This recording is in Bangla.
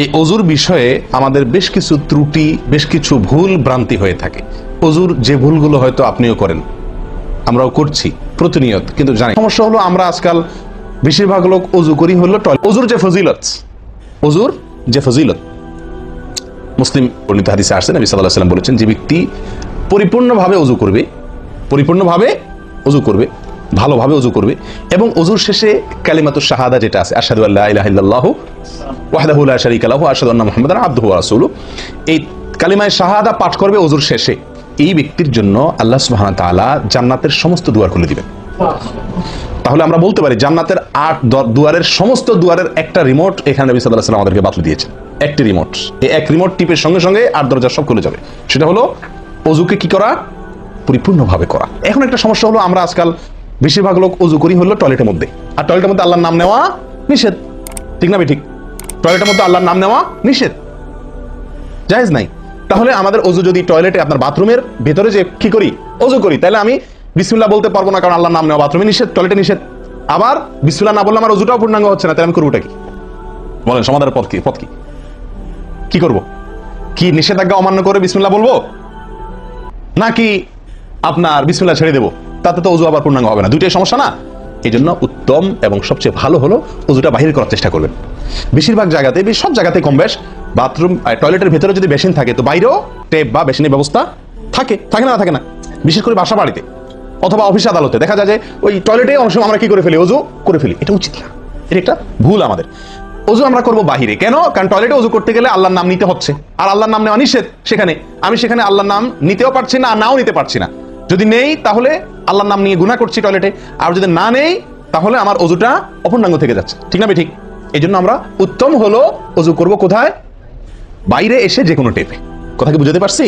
এই অজুর বিষয়ে আমাদের বেশ কিছু ত্রুটি, বেশ কিছু ভুল ভ্রান্তি হয়ে থাকে। অজুর যে ভুলগুলো হয়তো আপনিও করেন, আমরাও করছি প্রতিনিয়ত, কিন্তু জানি সমস্যা হলো আমরা আজকাল বেশিরভাগ লোক অজু করি হলো অজুর যে ফজিলত, অজুর যে ফজিলত মুসলিম বর্ণিত হাদিসে আসছে, নবী সাল্লাল্লাহু আলাইহি ওয়াসাল্লাম বলেছেন যে ব্যক্তি পরিপূর্ণভাবে অজু করবে, পরিপূর্ণভাবে অজু করবে, ভালোভাবে অজু করবে, এবং অজুর শেষে কালিমাতুশ শাহাদা যেটা আছে, আশহাদু আল্লা ইলাহা ইল্লাল্লাহু ওয়াহদাহু লা শারীকা লাহু ওয়া আশহাদু আন্না মুহাম্মাদান আবদুহু ওয়া রাসূলুহু, এই কালিমায়ে শাহাদা পাঠ করবে অজুর শেষে, এই ব্যক্তির জন্য আল্লাহ সুবহানাহু ওয়া তাআলা জান্নাতের সমস্ত দুয়ার খুলে দিবেন। তাহলে আমরা বলতে পারি জান্নাতের 8 দুয়ারের সমস্ত দুয়ারের একটা রিমোট এখানে নবী সাল্লাল্লাহু আলাইহি ওয়াসাল্লাম আমাদেরকে বাতলে দিয়েছেন। একটি রিমোট, এই এক রিমোট টিপের সঙ্গে সঙ্গে 8 দরজা সব খুলে যাবে। সেটা হলো অজুকে কি করা, পরিপূর্ণভাবে করা। এখন একটা সমস্যা হলো আমরা আজকাল বেশিরভাগ লোক অজু করি হলো টয়লেটের মধ্যে, আর টয়লেটের মধ্যে আল্লাহর নাম নেওয়া নিষেধ, ঠিক না? ঠিক, টয়লেটের মধ্যে আল্লাহর নাম নেওয়া নিষেধ, জায়েজ নাই। তাহলে আমাদের অজু যদি টয়লেটে, আপনার বাথরুমের ভেতরে যে কি করি, অজু করি, তাহলে আমি বিসমিল্লাহ বলতে পারবো না, কারণ আল্লাহর নাম নেওয়া বাথরুমে নিষেধ, টয়লেটে নিষেধ। আবার বিসমিল্লাহ না বললে আমার অজুটাও পূর্ণাঙ্গ হচ্ছে না, তাহলে আমি করবোটা কি? বলেন, সমাধানের পথ কি? কি করব? কি নিষেধাজ্ঞা অমান্য করে বিসমিল্লাহ বলবো, নাকি আপনার বিসমিল্লাহ ছেড়ে দেবো? তাতে তো অজু আবার পূর্ণাঙ্গ হবে না, দুইটাই সমস্যা না? এই জন্য উত্তম এবং সবচেয়ে ভালো হলো অজুটা বাহির করার চেষ্টা করবেন। বেশিরভাগ জায়গাতে, সব জায়গাতে কম বেশ, বাথরুম টয়লেটের ভেতরে যদি বেসিন থাকে, তো বাইরেও টেপ বা বেসিনের ব্যবস্থা থাকে, থাকে না? বিশেষ করে বাসা বাড়িতে অথবা অফিস আদালতে দেখা যায় যে ওই টয়লেটে অনেক সময় আমরা কি করে ফেলি, অজু করে ফেলি। এটা উচিত না, এটা একটা ভুল আমাদের। অজু আমরা করবো বাহিরে। কেন? কারণ টয়লেটে অজু করতে গেলে আল্লাহর নাম নিতে হচ্ছে, আর আল্লাহর নাম নেওয়া নিষেধ। আমি সেখানে আল্লাহর নাম নিতেও পারছি না, নাও নিতে পারছি না। যদি নেই তাহলে আল্লাহর নাম নিয়ে গুনাহ করছি টয়লেটে, আর যদি না নেই তাহলে আমার অজুটা অপূর্ণাঙ্গ থেকে যাচ্ছে, ঠিক না? ঠিক। এই জন্য আমরা উত্তম হলো অজু করব কোথায়? বাইরে এসে যে কোনো টেপে। কথা কি বুঝাতে পারছি?